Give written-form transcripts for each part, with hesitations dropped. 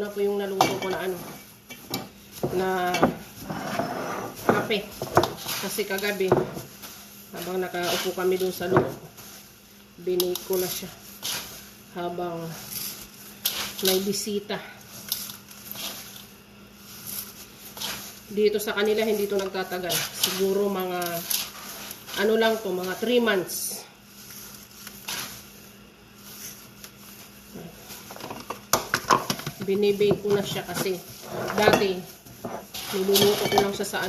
na po yung naluto ko na na kape. Kasi kagabi, habang nakaupo kami doon sa loob, binake ko na siya habang may bisita. Dito sa kanila, hindi to nagtatagal. Siguro mga, lang to, mga 3 months. Binibake ko na siya kasi dati niluluto ko lang siya sa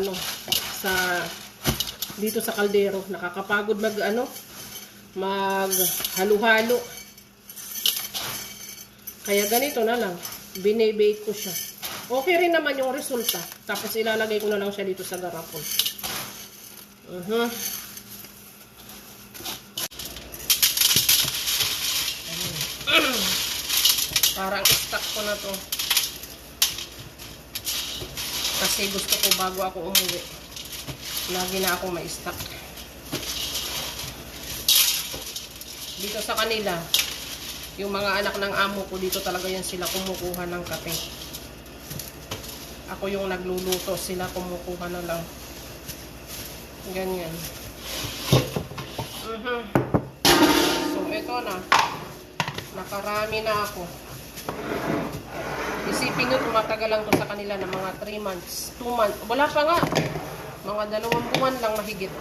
dito sa kaldero. Nakakapagod mag halo-halo. Kaya ganito na lang, binibake ko siya. Okay rin naman yung resulta. Tapos ilalagay ko na lang siya dito sa garapon. Parang stock ko na to. Kasi gusto ko bago ako umuwi, lagi na ako may stock. Dito sa kanila, yung mga anak ng amo ko, dito talaga yan sila kumukuha ng kape. Ako yung nagluluto, sila kumukuha na lang. Ganyan. So, ito na. Nakarami na ako. Isipin nyo, tumatagal lang to sa kanila na mga 3 months, 2 months. Wala pa nga. Mga 2 buwan lang mahigit.